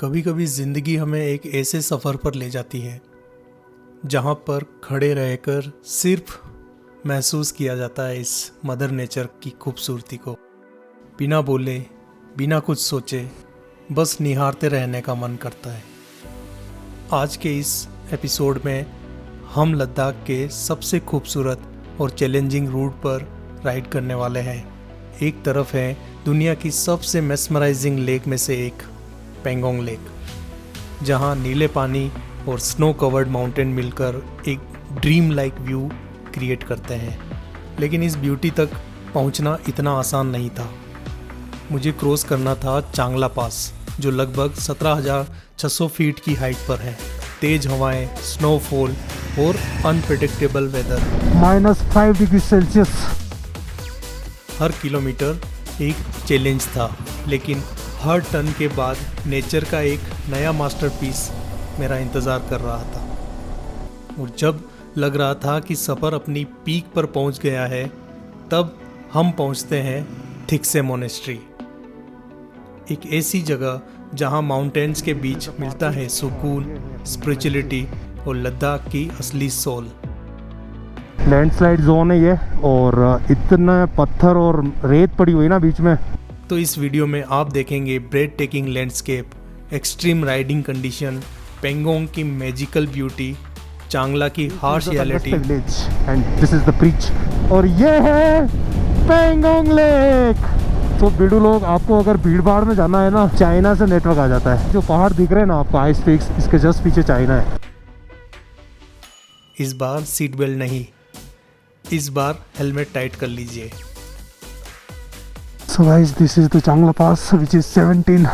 कभी कभी ज़िंदगी हमें एक ऐसे सफ़र पर ले जाती है जहाँ पर खड़े रहकर सिर्फ महसूस किया जाता है इस मदर नेचर की खूबसूरती को। बिना बोले, बिना कुछ सोचे, बस निहारते रहने का मन करता है। आज के इस एपिसोड में हम लद्दाख के सबसे खूबसूरत और चैलेंजिंग रूट पर राइड करने वाले हैं। एक तरफ है दुनिया की सबसे मेस्मराइजिंग लेक में से एक पेंगोंग लेक, जहां नीले पानी और स्नो कवर्ड माउंटेन मिलकर एक ड्रीम लाइक व्यू क्रिएट करते हैं। लेकिन इस ब्यूटी तक पहुंचना इतना आसान नहीं था। मुझे क्रॉस करना था चांगला पास, जो लगभग 17,600 फीट की हाइट पर है। तेज हवाएं, स्नोफॉल और अनप्रेडिक्टेबल वेदर। -5 degree Celsius. हर किलोमीटर एक चैलेंज था, लेकिन हर टर्न के बाद नेचर का एक नया मास्टरपीस मेरा इंतज़ार कर रहा था। और जब लग रहा था कि सफ़र अपनी पीक पर पहुंच गया है, तब हम पहुंचते हैं थिक्से मोनेस्ट्री, एक ऐसी जगह जहां माउंटेन्स के बीच मिलता है सुकून, स्पिरिचुअलिटी और लद्दाख की असली सोल। लैंडस्लाइड जोन है ये, और इतना पत्थर और रेत पड़ी हुई ना बीच में। तो इस वीडियो में आप देखेंगे bread taking landscape, extreme riding condition, Pangong की मैजिकल ब्यूटी, चांगला की harsh reality and this is the bridge. और ये है पेंगोंग लेक। तो बिडू लोग, आपको अगर भीड़ भाड़ में जाना है ना, चाइना से नेटवर्क आ जाता है। जो पहाड़ दिख रहे हैं ना आपको, आइस पीक्स, इसके जस्ट पीछे चाइना है। इस बार सीट बेल्ट नहीं, इस बार हेलमेट टाइट कर लीजिए। So guys, this is the Changla Pass, which is 17.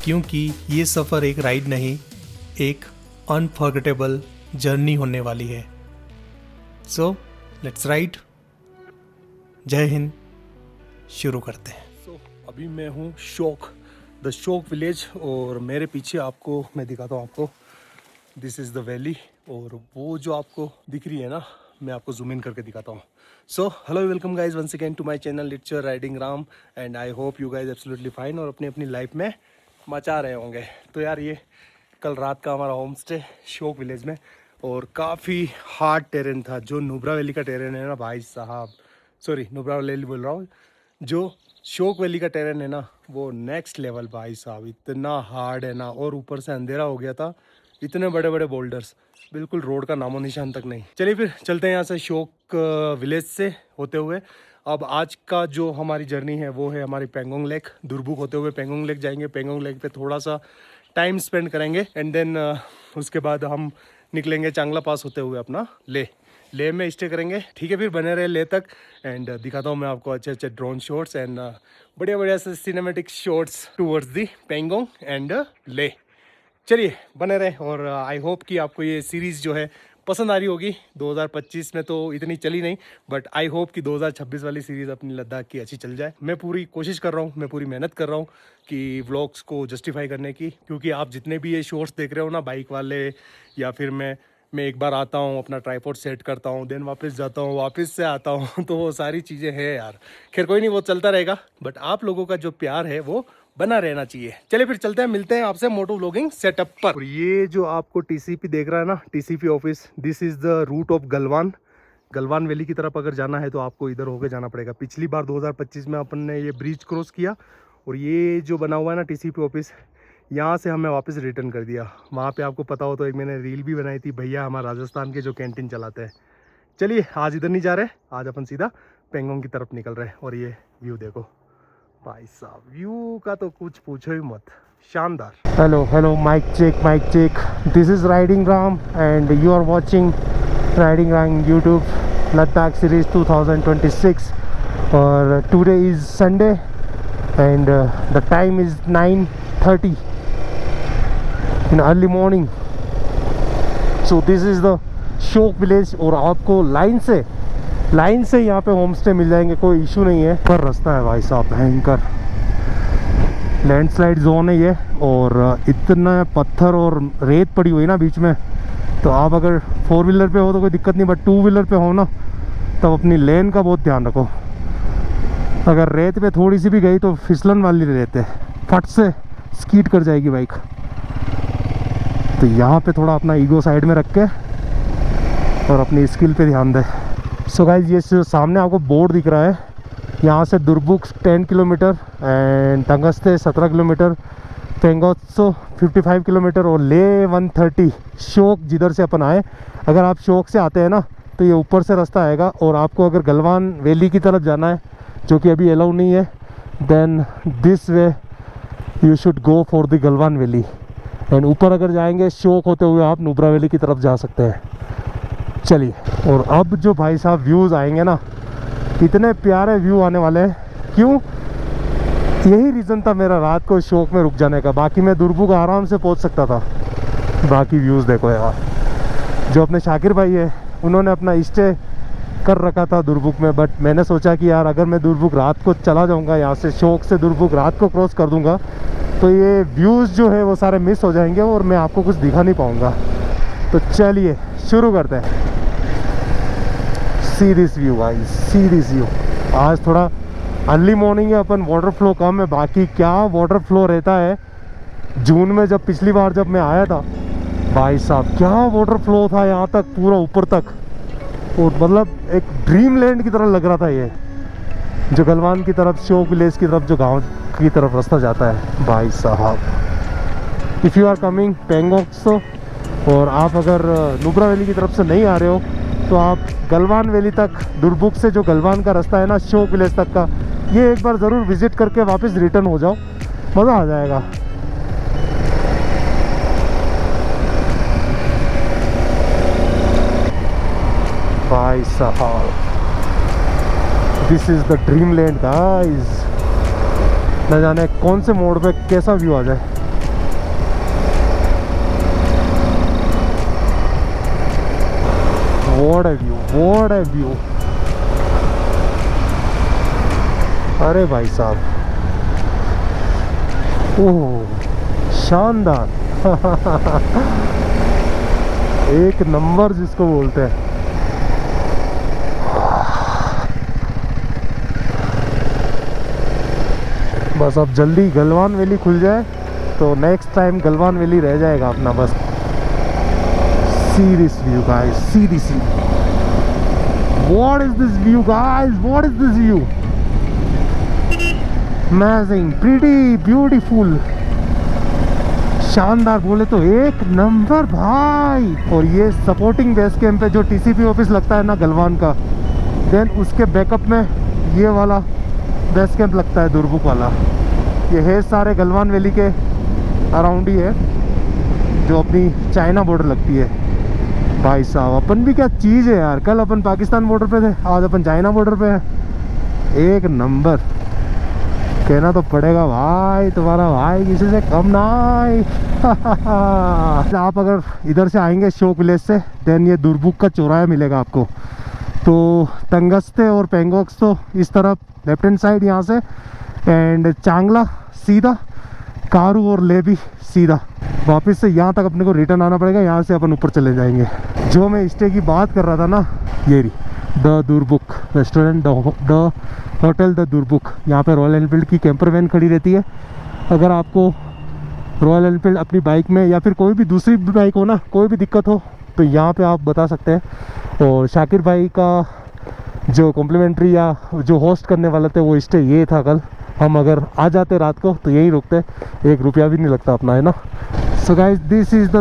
क्योंकि ये सफ़र एक राइड नहीं, एक अनफॉरगेटेबल जर्नी होने वाली है। So let's ride. जय हिंद। शुरू करते हैं। अभी मैं हूँ द शोक विलेज, और मेरे पीछे आपको मैं दिखाता हूँ आपको, दिस इज़ द वैली। और वो जो आपको दिख रही है ना, मैं आपको जूम इन करके दिखाता हूँ। So hello, welcome guys once again to my channel it's your riding Ram, and I hope you guys absolutely fine और अपनी अपनी लाइफ में मचा रहे होंगे। तो यार, ये कल रात का हमारा होम स्टे शोक विलेज में, और काफ़ी हार्ड टेरेन था। जो नुब्रा वैली का टेरेन है ना भाई साहब, सॉरी नुब्रा वैली बोल रहा हूँ, जो शोक वैली का टेरेन है ना, वो नेक्स्ट लेवल भाई साहब। इतना हार्ड है ना, और ऊपर से अंधेरा हो गया था। इतने बड़े बड़े बोल्डर्स, बिल्कुल रोड का नामो निशान तक नहीं। चलिए फिर चलते हैं यहाँ से शोक विलेज से होते हुए। अब आज का जो हमारी जर्नी है वो है हमारी पेंगोंग लेक। दुरबुक होते हुए पेंगोंग लेक जाएंगे। पेंगोंग लेक पे थोड़ा सा टाइम स्पेंड करेंगे, एंड देन उसके बाद हम निकलेंगे चांगला पास होते हुए अपना ले में स्टे करेंगे। ठीक है, फिर बने रहे ले तक, एंड दिखाता हूँ मैं आपको अच्छे अच्छे ड्रोन शॉट्स एंड बढ़िया बढ़िया से cinematic shots towards the Pangong and ले। चलिए बने रहे, और आई होप कि आपको ये सीरीज़ जो है पसंद आ रही होगी। 2025 में तो इतनी चली नहीं, बट आई होप कि 2026 वाली सीरीज़ अपनी लद्दाख की अच्छी चल जाए। मैं पूरी कोशिश कर रहा हूँ, मैं पूरी मेहनत कर रहा हूँ कि व्लॉग्स को जस्टिफाई करने की, क्योंकि आप जितने भी ये शॉर्ट्स देख रहे हो ना, बाइक वाले, या फिर मैं एक बार आता हूँ, अपना ट्राइपॉड सेट करता हूँ, देन वापस जाता हूँ, वापस से आता हूँ, तो वो सारी चीज़ें हैं यार। खैर कोई नहीं, वो चलता रहेगा, बट आप लोगों का जो प्यार है वो बना रहना चाहिए। चलिए फिर चलते हैं, मिलते हैं आपसे मोटो व्लॉगिंग सेटअप पर। और ये जो आपको टीसीपी देख रहा है ना, TCP office, this is the route of Galwan Valley की तरफ अगर जाना है तो आपको इधर होके जाना पड़ेगा। पिछली बार 2025 में अपन ने ये ब्रिज क्रॉस किया, और ये जो बना हुआ है ना टीसीपी ऑफिस, यहाँ से हमें वापस रिटर्न कर दिया। वहाँ पे आपको पता हो तो एक मैंने रील भी बनाई थी, भैया हमारा राजस्थान के जो कैंटीन चलाते हैं। चलिए आज इधर नहीं जा रहे, आज अपन सीधा पेंगोंग की तरफ निकल रहे हैं। और ये व्यू देखो भाई साहब, व्यू का तो कुछ पूछो ही मत, शानदार। Hello mic check. This is riding Ram and you are watching riding Ram YouTube Ladakh series 2026। और today is Sunday and the time is 9:30 in early morning. So this is the Shyok village, और आपको लाइन से यहाँ पे होम स्टे मिल जाएंगे, कोई issue नहीं है। पर रास्ता है भाई साहब भयंकर, लैंडस्लाइड जोन है ये, और इतना पत्थर और रेत पड़ी हुई ना बीच में। तो आप अगर 4 व्हीलर पे हो तो कोई दिक्कत नहीं, बट 2 व्हीलर पे हो ना, तब अपनी लेन का बहुत ध्यान रखो। अगर रेत पे थोड़ी सी भी गई तो फिसलन वाली रेत है, फट से स्कीड कर जाएगी बाइक। तो यहाँ पे थोड़ा अपना ईगो साइड में रख के और अपनी स्किल पे ध्यान दे। सो गाइस, ये जो सामने आपको बोर्ड दिख रहा है, यहाँ से Durbuk 10 kilometre and Tangtse 17 kilometre, Pangong Tso 55 kilometre और ले 130। शोक जिधर से अपन आए, अगर आप शोक से आते हैं ना तो ये ऊपर से रास्ता आएगा, और आपको अगर गलवान वैली की तरफ जाना है जो कि अभी अलाउ नहीं है, then this way you should go for the Galwan Valley. And ऊपर अगर जाएंगे शोक होते हुए आप नुब्रा वैली की तरफ जा सकते हैं। चलिए, और अब जो भाई साहब व्यूज़ आएंगे ना, इतने प्यारे व्यू आने वाले हैं। क्यों? यही रीज़न था मेरा रात को शोक में रुक जाने का, बाकी मैं दुरबुक आराम से पहुंच सकता था। बाकी व्यूज़ देखो यार, जो अपने शाकिर भाई है उन्होंने अपना स्टे कर रखा था दुरबुक में, बट मैंने सोचा कि यार अगर मैं दुरबुक रात को चला जाऊंगा, यहाँ से शोक से दुरबुक रात को क्रॉस कर दूंगा, तो ये व्यूज़ जो है वो सारे मिस हो जाएंगे और मैं आपको कुछ दिखा नहीं पाऊंगा। तो चलिए शुरू करते हैं। See this view guys, see this view. आज थोड़ा अर्ली मॉर्निंग है, अपन वाटर फ्लो कम है, बाकी क्या वाटर फ्लो रहता है। जून में जब पिछली बार जब मैं आया था भाई साहब, क्या वाटर फ्लो था यहाँ तक, पूरा ऊपर तक, और मतलब एक ड्रीम लैंड की तरह लग रहा था ये, जो गलवान की तरफ, शोक विलेज की तरफ, जो गांव की तरफ रास्ता जाता है भाई साहब। इफ़ यू आर कमिंग पेंगोक्सो और आप अगर नुब्रा वैली की तरफ से नहीं आ रहे हो, तो आप गलवान वैली तक, दुरबुक से जो गलवान का रास्ता है ना शोक विलेज तक का, ये एक बार ज़रूर विज़िट करके वापस रिटर्न हो जाओ, मज़ा आ जाएगा। भाई साहब, this is the dream land guys. न जाने कौन से मोड़ पे कैसा व्यू आ जाए। What a view, what a view. अरे भाई साहब, ओह शानदार। एक नंबर जिसको बोलते हैं। बस अब जल्दी गलवान वैली खुल जाए तो नेक्स्ट टाइम गलवान वैली रह जाएगा अपना बस। See this view guys, see this view. What is this view guys, what is this view? Amazing, pretty, beautiful, शानदार बोले तो एक नंबर भाई। और ये सपोर्टिंग बेस कैंप पे जो टीसीपी ऑफिस लगता है ना गलवान का, देन उसके बैकअप में ये वाला बेस कैंप लगता है दुरबुक वाला। ये है सारे गलवान वैली के अराउंड ही है, जो अपनी चाइना बॉर्डर लगती है। भाई साहब, अपन भी क्या चीज़ है यार, कल अपन पाकिस्तान बॉर्डर पे थे, आज अपन चाइना बॉर्डर पे है। एक नंबर, कहना तो पड़ेगा भाई, तुम्हारा भाई किसी से कम ना। आप अगर इधर से आएंगे शोक विलेज से, देन ये दुरबुक का चौराहा मिलेगा आपको। तो तंगस्ते और पेंगोक्स तो इस तरफ लेफ्ट हैंड साइड यहाँ से, एंड चांगला सीधा, कारू और ले भी सीधा। वापस से यहाँ तक अपने को रिटर्न आना पड़ेगा, यहाँ से अपन ऊपर चले जाएंगे। जो मैं स्टे की बात कर रहा था ना, ये रही the Durbuk restaurant, the hotel the Durbuk. यहाँ पे रॉयल एनफील्ड की कैंपर वैन खड़ी रहती है। अगर आपको रॉयल एनफील्ड अपनी बाइक में या फिर कोई भी दूसरी बाइक हो ना, कोई भी दिक्कत हो तो यहाँ पे आप बता सकते हैं। और शाकिर भाई का जो कॉम्प्लीमेंट्री या जो होस्ट करने वाले थे वो स्टे ये था कल। हम अगर आ जाते रात को तो यहीं रुकते, 1 रुपया भी नहीं लगता अपना, है ना। So guys, this is the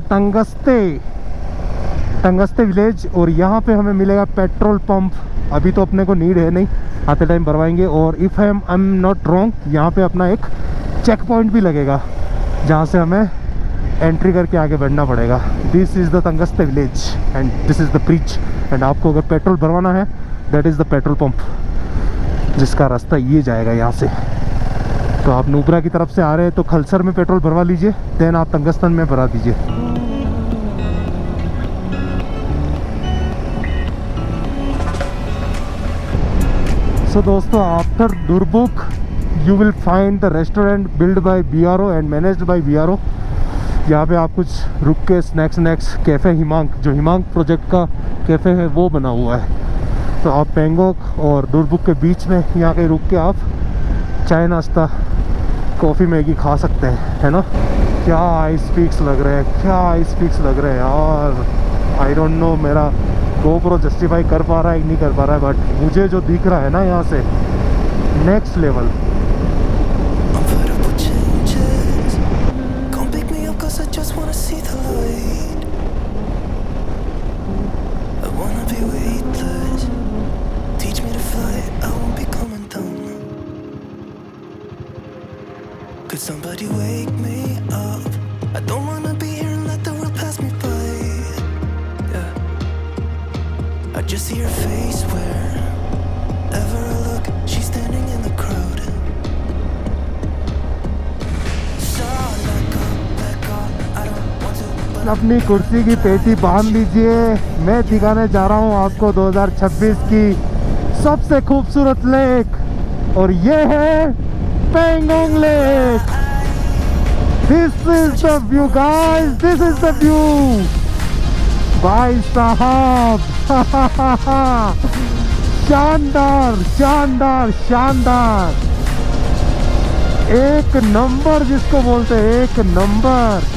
Tangtse village, और यहाँ पे हमें मिलेगा पेट्रोल पंप। अभी तो अपने को नीड है नहीं, आते टाइम भरवाएंगे। और if I am not wrong, यहाँ पे अपना एक चेक पॉइंट भी लगेगा, जहाँ से हमें एंट्री करके आगे बढ़ना पड़ेगा। This is the Tangtse village and this is the bridge. And आपको अगर पेट्रोल भरवाना है, that is the petrol pump, जिसका रास्ता ये जाएगा यहाँ से। तो आप नुब्रा की तरफ से आ रहे हैं तो खलसर में पेट्रोल भरवा लीजिए, देन आप तंगस्तन में भरा दीजिए। सो दोस्तों, after Durbuk you will find the restaurant build by BRO and managed by BRO। यहाँ पे आप कुछ रुक के स्नैक्स कैफ़े हिमांक, जो हिमांक प्रोजेक्ट का कैफ़े है वो बना हुआ है। तो आप पेंगोक और दुरबुक के बीच में यहाँ कहीं रुक के आप चाय नाश्ता, कॉफ़ी, मैगी खा सकते हैं, है ना। क्या आइस पीक्स लग रहे हैं, क्या आइस पीक्स लग रहे हैं यार। आई डोंट नो मेरा GoPro जस्टिफाई कर पा रहा है कि नहीं कर पा रहा है, बट मुझे जो दिख रहा है ना यहाँ से, next level. Could somebody wake me up? I don't wanna be here and let the world pass me by. Yeah. I just see her face wherever I look. She's standing in the crowd. So let go. I don't want to, but अपनी कुर्सी की पेटी बांध लीजिए, मैं दिखाने जा रहा हूँ आपको 2026 की सबसे खूबसूरत लेक, और ये है Pangong lake. This is the view guys, this is the view भाई साहब। शानदार शानदार शानदार, एक नंबर जिसको बोलते हैं, एक number.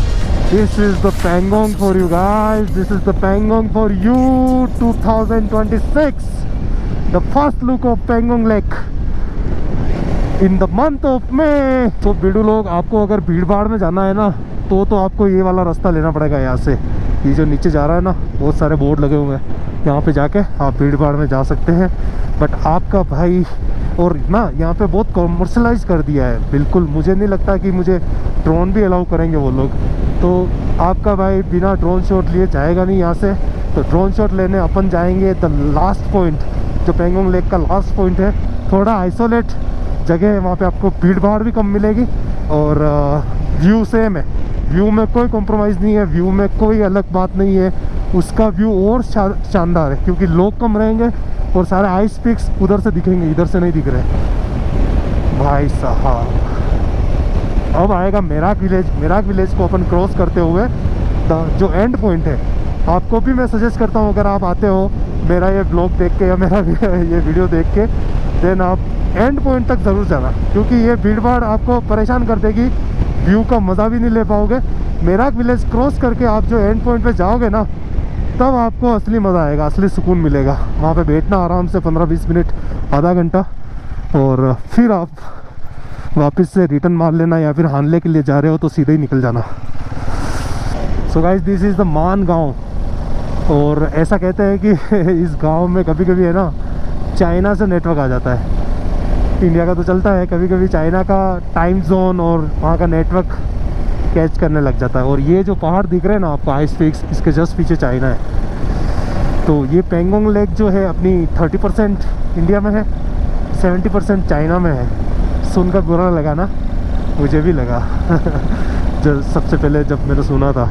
This is the Pangong for you guys, this is the Pangong for you 2026, the first look of Pangong Lake in the month of May. तो बीडू लोग, आपको अगर भीड़ भाड़ में जाना है ना, तो आपको ये वाला रास्ता लेना पड़ेगा। यहाँ से ये जो नीचे जा रहा है ना, बहुत सारे बोर्ड लगे हुए हैं, यहाँ पे जाके आप भीड़ भाड़ में जा सकते हैं। बट आपका भाई, और ना यहाँ पे बहुत कॉमर्शलाइज कर दिया है बिल्कुल। मुझे नहीं लगता कि मुझे ड्रोन भी अलाउ करेंगे वो लोग, तो आपका भाई बिना ड्रोन शॉट लिए जाएगा नहीं यहाँ से। तो ड्रोन शॉट लेने अपन जाएंगे द लास्ट पॉइंट, जो पेंगोंग लेक का लास्ट पॉइंट है। थोड़ा आइसोलेट जगह है, वहाँ पे आपको भीड़ भाड़ भी कम मिलेगी, और व्यू सेम है, व्यू में कोई कॉम्प्रोमाइज़ नहीं है, व्यू में कोई अलग बात नहीं है। उसका व्यू और शानदार है, क्योंकि लोग कम रहेंगे और सारे आइस पिक्स उधर से दिखेंगे, इधर से नहीं दिख रहे भाई साहब। अब आएगा मेराक विलेज। मेराक विलेज को अपन क्रॉस करते हुए जो एंड पॉइंट है, आपको भी मैं सजेस्ट करता हूँ, अगर आप आते हो मेरा ये ब्लॉग देख के या मेरा ये वीडियो देख के, देन आप एंड पॉइंट तक ज़रूर जाना, क्योंकि ये भीड़ भाड़ आपको परेशान कर देगी, व्यू का मज़ा भी नहीं ले पाओगे। मेराक विलेज क्रॉस करके आप जो एंड पॉइंट पे जाओगे ना, तब आपको असली मज़ा आएगा, असली सुकून मिलेगा। वहाँ पे बैठना आराम से 15-20 मिनट, आधा घंटा, और फिर आप वापस से रिटर्न मार लेना, या फिर हानले के लिए जा रहे हो तो सीधे ही निकल जाना। सो गाइस, दिस इज़ द मान गाँव, और ऐसा कहते हैं कि इस गाँव में कभी कभी है ना, चाइना से नेटवर्क आ जाता है। इंडिया का तो चलता है, कभी कभी चाइना का टाइम जोन और वहाँ का नेटवर्क कैच करने लग जाता है। और ये जो पहाड़ दिख रहे हैं ना आपको, आइस पीक्स, इसके जस्ट पीछे चाइना है। तो ये पेंगोंग लेक जो है अपनी 30% इंडिया में है, 70% चाइना में है। सुनकर बुरा लगा ना, मुझे भी लगा जब सबसे पहले जब मैंने सुना था।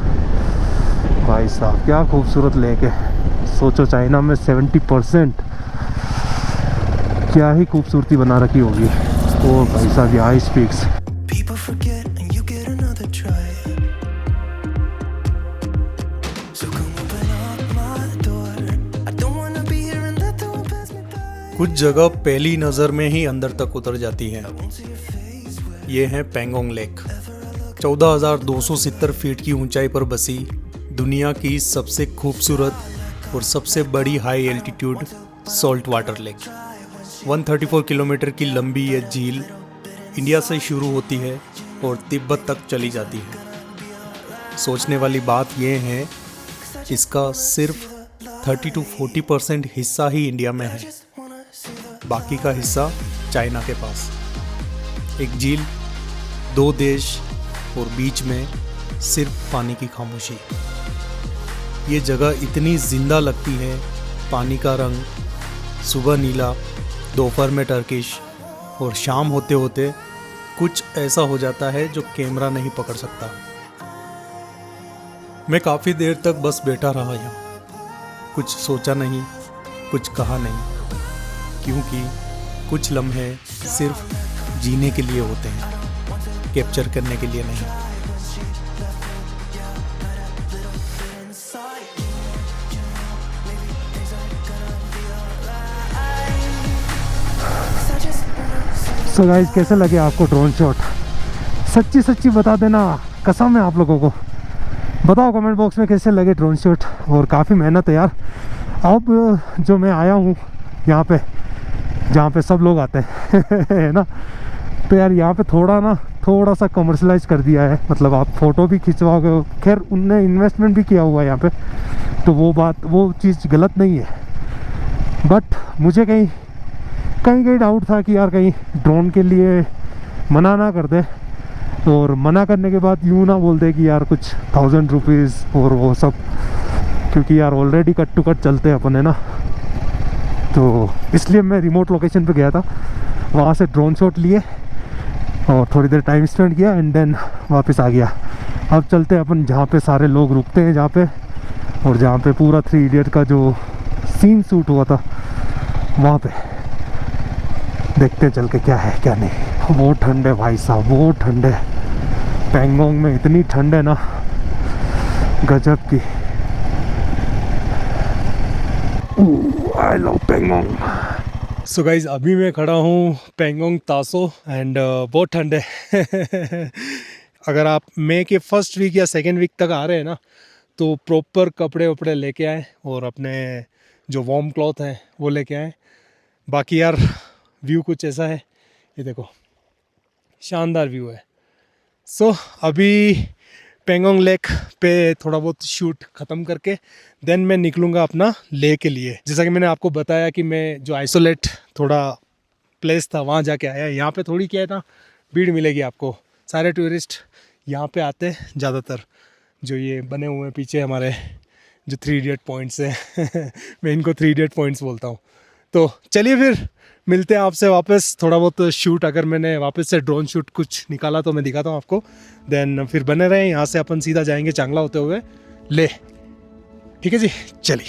भाई साहब क्या खूबसूरत लेक है, सोचो चाइना में 70%, क्या ही खूबसूरती बना रखी होगी। ओ भाई साहब, ये ice peaks. people forget and you get another try. So come open up my door. I don't wanna be here and let the world pass me by. कुछ जगह पहली नज़र में ही अंदर तक उतर जाती हैं। Won't see your face wherever ये है Pangong lake. I look. 14,270 feet की ऊंचाई पर बसी दुनिया की सबसे खूबसूरत और सबसे बड़ी high altitude salt water lake. 134 kilometre की लंबी ये झील इंडिया से शुरू होती है और तिब्बत तक चली जाती है। सोचने वाली बात यह है, इसका सिर्फ 30-40% हिस्सा ही इंडिया में है, बाकी का हिस्सा चाइना के पास। एक झील, दो देश और बीच में सिर्फ पानी की खामोशी। ये जगह इतनी जिंदा लगती है, पानी का रंग सुबह नीला, दोपहर में टर्किश और शाम होते होते कुछ ऐसा हो जाता है जो कैमरा नहीं पकड़ सकता। मैं काफ़ी देर तक बस बैठा रहा यहाँ, कुछ सोचा नहीं, कुछ कहा नहीं, क्योंकि कुछ लम्हे सिर्फ जीने के लिए होते हैं, कैप्चर करने के लिए नहीं। सो गाइस, कैसे लगे आपको ड्रोन शॉट? सच्ची सच्ची बता देना कसम है आप लोगों को। बताओ कमेंट बॉक्स में कैसे लगे ड्रोन शॉट। और काफ़ी मेहनत है यार। अब जो मैं आया हूँ यहाँ पे जहाँ पे सब लोग आते हैं है ना, तो यार यहाँ पे थोड़ा सा कमर्शलाइज कर दिया है। मतलब आप फ़ोटो भी खिंचवाओगे, खैर उनने इन्वेस्टमेंट भी किया हुआ है यहाँ पे, तो वो चीज़ गलत नहीं है। बट मुझे कहीं डाउट था कि यार कहीं ड्रोन के लिए मना ना कर दे, और मना करने के बाद यूँ ना बोल दे कि यार कुछ 1000 रुपीज़ और वो सब, क्योंकि यार ऑलरेडी कट टू कट चलते हैं अपन, है ना। तो इसलिए मैं रिमोट लोकेशन पे गया था, वहाँ से ड्रोन शॉट लिए और थोड़ी देर टाइम स्पेंड किया एंड देन वापस आ गया। अब चलते हैं अपन जहाँ पे सारे लोग रुकते हैं जहाँ पे, और जहाँ पे पूरा 3 इडियट का जो सीन शूट हुआ था वहाँ पे देखते हैं चल के क्या है क्या नहीं। बहुत ठंड है भाई साहब, बहुत ठंड है। पैंगोंग में इतनी ठंड है ना, गजब की। I love Pangong. So guys अभी मैं खड़ा हूँ पैंगोंग तासो एंड बहुत ठंड है अगर आप मई के फर्स्ट वीक या सेकेंड वीक तक आ रहे हैं ना, तो प्रॉपर कपड़े वपड़े लेके आए और अपने जो वार्म क्लॉथ हैं वो लेके आए। बाकी यार व्यू कुछ ऐसा है, ये देखो शानदार व्यू है। सो अभी पैंगोंग लेक पे थोड़ा बहुत शूट ख़त्म करके देन मैं निकलूँगा अपना ले के लिए। जैसा कि मैंने आपको बताया कि मैं जो आइसोलेट थोड़ा प्लेस था वहाँ जाके आया। यहाँ पे थोड़ी क्या है ना, भीड़ मिलेगी आपको, सारे टूरिस्ट यहाँ पे आते हैं ज़्यादातर। जो ये बने हुए हैं पीछे हमारे जो 3 इडियट पॉइंट्स हैं मैं इनको 3 इडियट पॉइंट्स बोलता हूँ। तो चलिए फिर मिलते हैं आपसे वापस। थोड़ा बहुत शूट अगर मैंने वापस से ड्रोन शूट कुछ निकाला तो मैं दिखाता हूँ आपको। देन फिर बने रहें, यहाँ से अपन सीधा जाएंगे चांगला होते हुए ले। ठीक है जी, चलिए।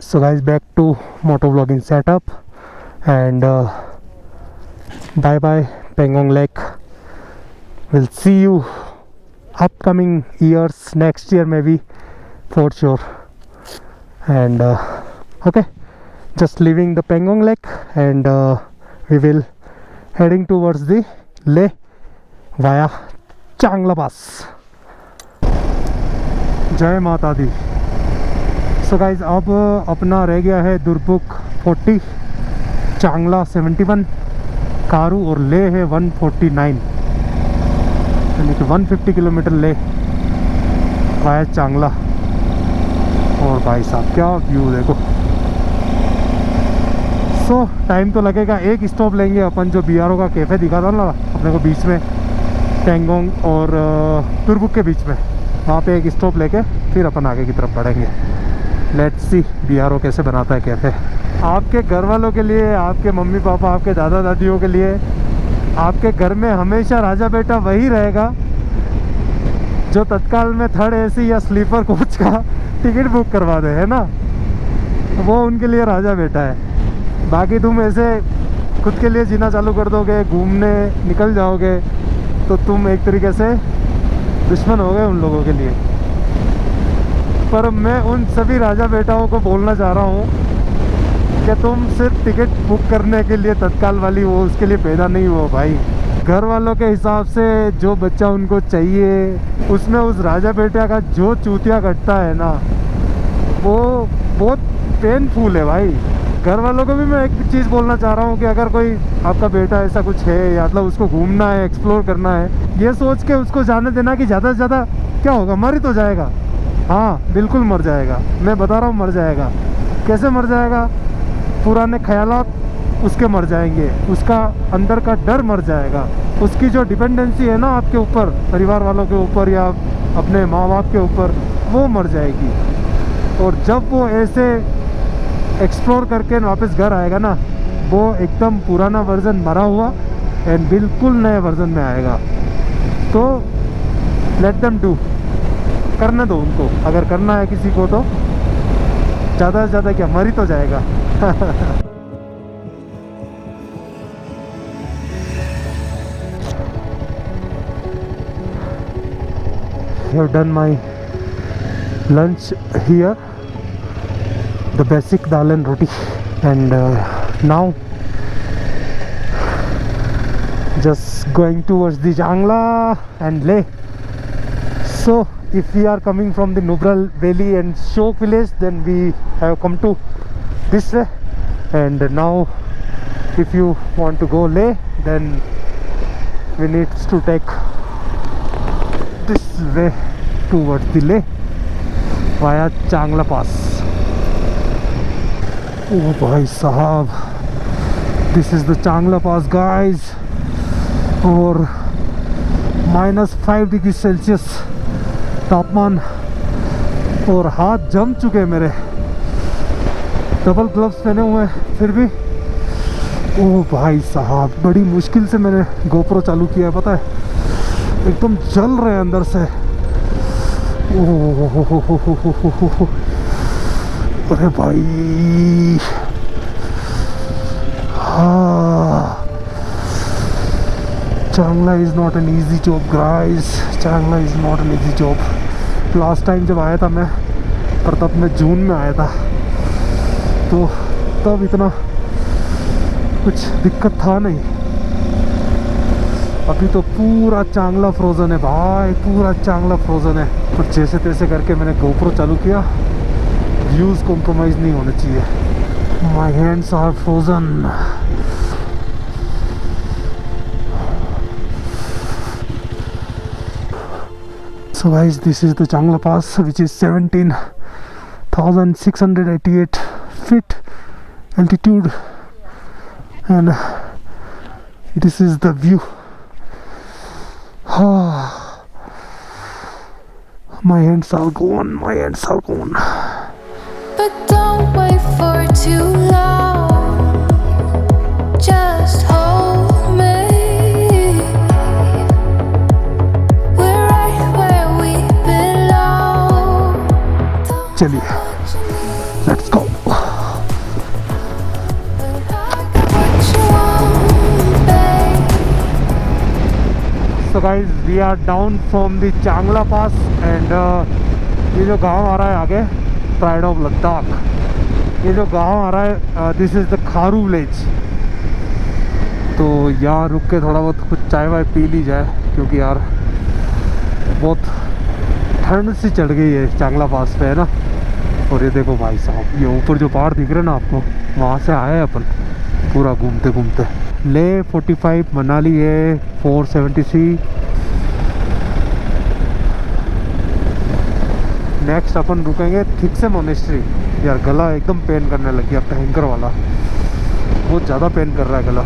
So guys, back to motovlogging setup and bye bye Pangong Lake. We'll see you upcoming years, next year maybe for sure. And okay, just leaving the Pangong Lake and we will heading towards the Leh via Changla Pass. जय माता दी। So guys अब अपना रह गया है दुरपुक 40, चांगला 71, कारू और ले है 149, यानी कि 150 किलोमीटर ले वाया चांगला। और भाई साहब क्या व्यू देखो। सो टाइम तो लगेगा, एक स्टॉप लेंगे अपन जो BRO का कैफ़े दिखा था ना अपने को बीच में, पैंगोंग और दुरपुक के बीच में, वहाँ पे एक स्टॉप लेके फिर अपन आगे की तरफ बढ़ेंगे। लेट्स सी BRO कैसे बनाता है कैफ़े। आपके घर वालों के लिए, आपके मम्मी पापा, आपके दादा दादियों के लिए, आपके घर में हमेशा राजा बेटा वही रहेगा जो तत्काल में 3rd AC या स्लीपर कोच का टिकट बुक करवा दे, है ना। वो उनके लिए राजा बेटा है। बाकी तुम ऐसे खुद के लिए जीना चालू कर दोगे, घूमने निकल जाओगे, तो तुम एक तरीके से दुश्मन हो गए उन लोगों के लिए। पर मैं उन सभी राजा बेटाओं को बोलना चाह रहा हूँ कि तुम सिर्फ टिकट बुक करने के लिए तत्काल वाली वो उसके लिए पैदा नहीं हुआ भाई। घर वालों के हिसाब से जो बच्चा उनको चाहिए, उसमें उस राजा बेटा का जो चूतिया कटता है ना, वो बहुत पेनफुल है भाई। घर वालों को भी मैं एक चीज़ बोलना चाह रहा हूँ कि अगर कोई आपका बेटा ऐसा कुछ है, या मतलब उसको घूमना है, एक्सप्लोर करना है, ये सोच के उसको जाने देना कि ज़्यादा से ज़्यादा क्या होगा, मर ही तो जाएगा। हाँ बिल्कुल मर जाएगा, मैं बता रहा हूँ मर जाएगा। कैसे मर जाएगा? पुराने ख्यालात उसके मर जाएंगे, उसका अंदर का डर मर जाएगा, उसकी जो डिपेंडेंसी है ना आपके ऊपर, परिवार वालों के ऊपर या अपने माँ बाप के ऊपर, वो मर जाएगी। और जब वो ऐसे एक्सप्लोर करके वापस घर आएगा ना, वो एकदम पुराना वर्जन मरा हुआ एंड बिल्कुल नए वर्जन में आएगा। तो लेट देम डू, करने दो उनको। अगर करना है किसी को तो ज़्यादा से ज़्यादा क्या, मर ही तो जाएगा। have done my lunch here, the basic dal and roti, and now just going towards the Jangla and Leh. So if we are coming from the Nubral Valley and Shok village, then we have come to this way, and now if you want to go Leh, then we need to take this way towards the Leh via Changla Pass. Oh bhai sahab, this is the Changla Pass guys, और -5 degree Celsius तापमान, और हाथ जम चुके मेरे, double gloves पहने हुए हैं फिर भी। ओह भाई साहब, बड़ी मुश्किल से मैंने गोप्रो चालू किया है, पता है, एकदम जल रहे हैं अंदर से। ओह अरे भाई, हाँ, Changla is not an easy job guys, Changla is not an easy job. Last time जब आया था मैं, पर तब मैं जून में आया था, तो तब इतना कुछ दिक्कत था नहीं। अभी तो पूरा चांगला फ्रोज़न है भाई, पूरा चांगला फ्रोज़न है। पर जैसे तैसे करके मैंने गोप्रो चालू किया, व्यूज़ कॉम्प्रोमाइज़ नहीं होने चाहिए। My hands are frozen. So guys, this is the Changla Pass, which is 17,688 feet altitude, and this is the view. My hands are gone, my hands are gone. But don't wait for too long, just hold me. We're right where we belong. चलिए, let's go. So guys, we are down from the Changla Pass, and ये जो गांव आ रहा है आगे, pride of Ladakh, ये जो गांव आ रहा है, this is the Kharu village. तो यहाँ रुक के थोड़ा बहुत कुछ चाय वाय पी ली जाए, क्योंकि यार बहुत ठंड सी चढ़ गई है चांगला पास पे, है ना। और ये देखो भाई साहब, ये ऊपर जो पहाड़ दिख रहे हैं ना आपको, वहाँ से आए हैं अपन पूरा घूमते घूमते। ले 45, मनाली है 470। नेक्स्ट अपन रुकेंगे थिक्से मोनेस्ट्री। यार गला एकदम पेन करने लग गया, भयंकर वाला, बहुत ज़्यादा पेन कर रहा है गला।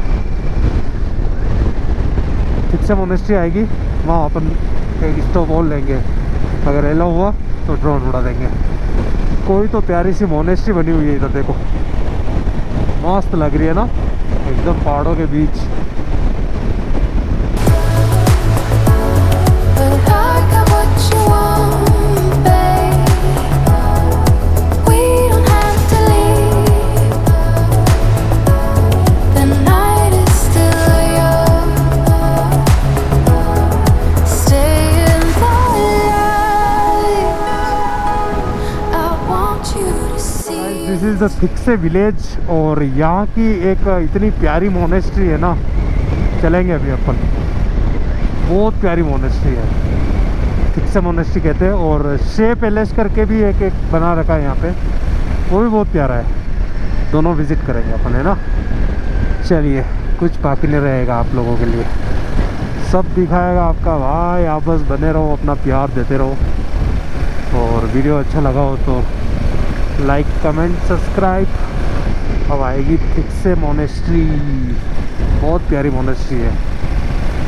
थिक्से मोनेस्ट्री आएगी, वहाँ अपन एक स्टॉप और लेंगे, अगर एलाउ हुआ तो ड्रोन उड़ा देंगे। कोई तो प्यारी सी मोनेस्ट्री बनी हुई है इधर, देखो मस्त लग रही है ना, एकदम पहाड़ों के बीच। This is the Thiksey village, और यहाँ की एक इतनी प्यारी मोनेस्ट्री है ना, चलेंगे अभी अपन। बहुत प्यारी मोनेस्ट्री है, थिक्से मोनेस्ट्री कहते हैं। और शे पैलेस करके भी एक बना रखा है यहाँ पे, वो भी बहुत प्यारा है। दोनों विज़िट करेंगे अपन, है ना। चलिए, कुछ बाकी नहीं रहेगा आप लोगों के लिए, सब दिखाएगा आपका भाई। आप बस बने रहो, अपना प्यार देते रहो, और वीडियो अच्छा लगा हो तो लाइक, कमेंट, सब्सक्राइब। अब आएगी थिक्से मोनेस्ट्री, बहुत प्यारी मोनेस्ट्री है।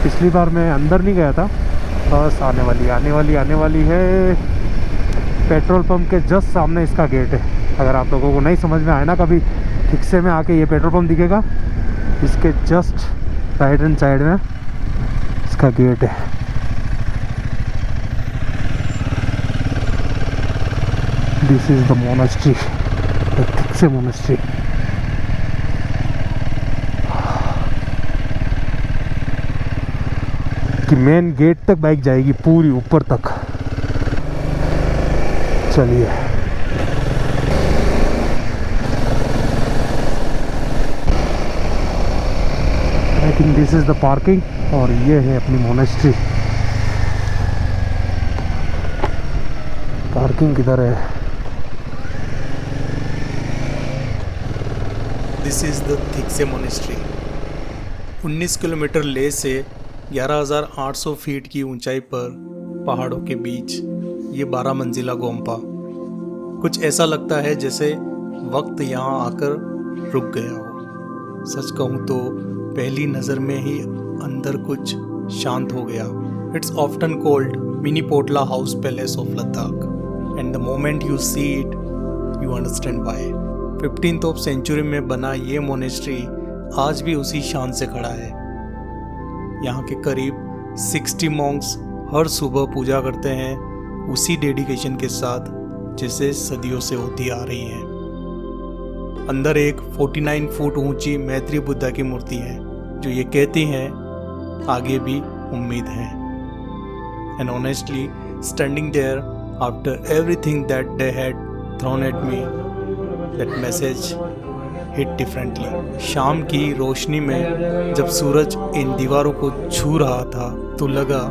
पिछली बार मैं अंदर नहीं गया था, बस आने वाली है। पेट्रोल पंप के जस्ट सामने इसका गेट है। अगर आप लोगों को नहीं समझ में आए ना कभी, थिक्से में आके ये पेट्रोल पंप दिखेगा, इसके जस्ट राइट हैंड साइड में इसका गेट है। This is the monastery, the Thiksey monastery. कि मेन गेट तक बाइक जाएगी पूरी ऊपर तक। चलिए I think this is the parking और ये है अपनी मोनेस्ट्री। पार्किंग किधर है? This is the Thiksey monastery. 19 kilometre ले से 11,800 फीट की ऊंचाई पर पहाड़ों के बीच ये 12 मंजिला गोम्पा। कुछ ऐसा लगता है जैसे वक्त यहाँ आकर रुक गया हो। सच कहूँ तो पहली नज़र में ही अंदर कुछ शांत हो गया। It's often called mini Potala house palace of Ladakh and the moment you see it you understand why. 15th of century में बना ये मोनेस्ट्री आज भी उसी शान से खड़ा है। यहाँ के करीब 60 मॉन्क्स हर सुबह पूजा करते हैं उसी डेडिकेशन के साथ जैसे सदियों से होती आ रही है। अंदर एक 49 फुट ऊंची मैत्री बुद्धा की मूर्ति है जो ये कहती हैं आगे भी उम्मीद है। And honestly standing there after everything that they had thrown at me, that message hit differently. शाम की रोशनी में जब सूरज इन दीवारों को छू रहा था तो लगा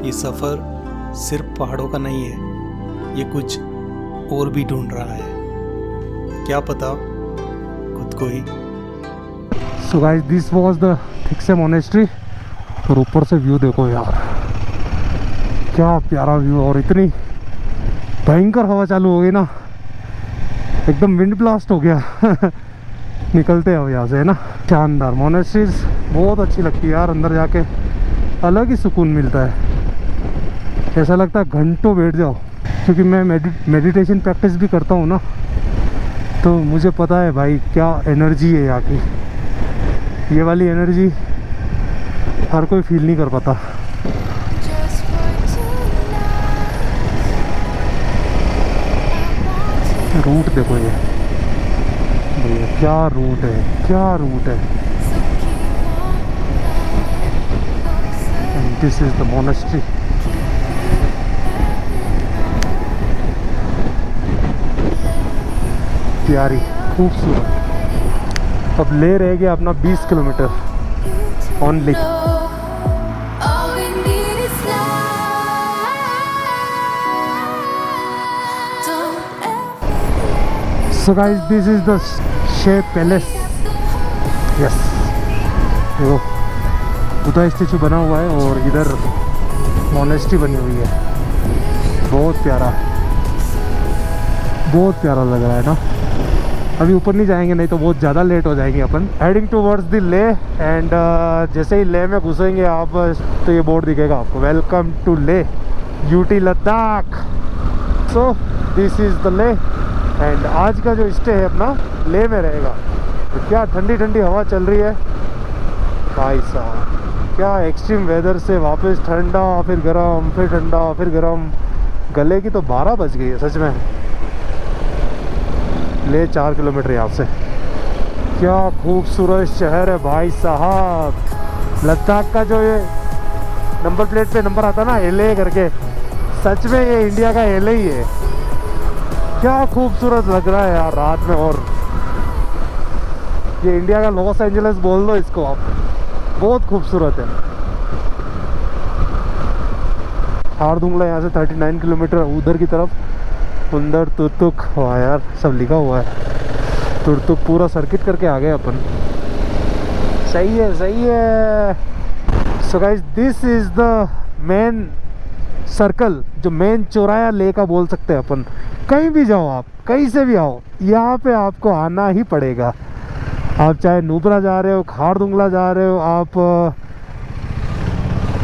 ये सफ़र सिर्फ पहाड़ों का नहीं है, ये कुछ और भी ढूंढ रहा है। क्या पता खुद को ही। So guys this was the Thiksey monastery. और ऊपर से व्यू देखो यार, क्या प्यारा व्यू। और इतनी भयंकर हवा चालू हो गई ना, एकदम विंड ब्लास्ट हो गया। निकलते हैं अब यहाँ से, है ना। शानदार मोनेस्ट्रीज बहुत अच्छी लगती है यार, अंदर जाके अलग ही सुकून मिलता है। ऐसा लगता है घंटों बैठ जाओ, क्योंकि मैं मेडिटेशन प्रैक्टिस भी करता हूँ ना, तो मुझे पता है भाई क्या एनर्जी है यहाँ की। ये वाली एनर्जी हर कोई फील नहीं कर पाता। Just for tonight. रूट देखो ये भैया, क्या रूट है, क्या रूट है। So keep on closer. And this is the monastery. प्यारी, खूबसूरत। अब ले रह गया अपना 20 kilometre only. All we need is love. Don't ever so guys this is the शे पैलेस। यस, देखो बुद्धा स्टेचू बना हुआ है और इधर मोनेस्ट्री बनी हुई है। बहुत प्यारा, बहुत प्यारा लग रहा है ना। अभी ऊपर नहीं जाएंगे, नहीं तो बहुत ज़्यादा लेट हो जाएंगे अपन। हेडिंग टूवर्ड्स द ले एंड जैसे ही ले में घुसेंगे आप तो ये बोर्ड दिखेगा आपको, वेलकम टू ले UT Ladakh. So this is the ले एंड आज का जो स्टे है अपना ले में रहेगा। तो क्या ठंडी ठंडी हवा चल रही है भाई साहब, क्या एक्सट्रीम वेदर से वापस ठंडा, फिर गर्म, फिर ठंडा, फिर गर्म। गले की तो 12 बज गई है सच में। ले 4 किलोमीटर यहाँ से। क्या खूबसूरत शहर है भाई साहब। लद्दाख का जो ये नंबर प्लेट पे नंबर आता ना LA करके, सच में ये इंडिया का LA ही है। क्या खूबसूरत लग रहा है यार रात में। और ये इंडिया का लॉस एंजलिस बोल दो इसको आप, बहुत खूबसूरत है। हारदुंगला यहाँ से 39 किलोमीटर उधर की तरफ, उंदर तुर्तुक। वाह यार, सब लिखा हुआ है। तुर्तुक पूरा सर्किट करके आ गए अपन। सही है, सही है। सो guys this is the main circle, जो मेन चौराया ले का बोल सकते हैं अपन। कहीं भी जाओ आप, कहीं से भी आओ, यहाँ पे आपको आना ही पड़ेगा। आप चाहे नुब्रा जा रहे हो, हारदुंगला जा रहे हो, आप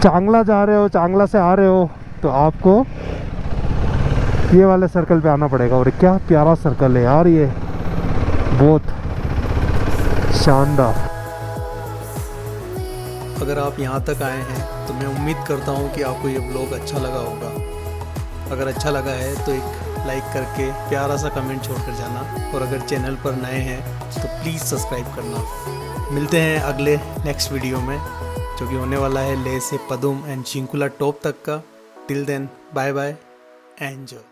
चांगला जा रहे हो, चांगला से आ रहे हो, तो आपको ये वाले सर्कल पे आना पड़ेगा। और क्या प्यारा सर्कल है यार ये, बहुत शानदार। अगर आप यहाँ तक आए हैं तो मैं उम्मीद करता हूँ कि आपको ये ब्लॉग अच्छा लगा होगा। अगर अच्छा लगा है तो एक लाइक करके प्यारा सा कमेंट छोड़ कर जाना, और अगर चैनल पर नए हैं तो प्लीज़ सब्सक्राइब करना। मिलते हैं अगले नेक्स्ट वीडियो में, जो कि होने वाला है लेह से पदुम एंड चिंकुला टॉप तक का। Till then bye bye, enjoy.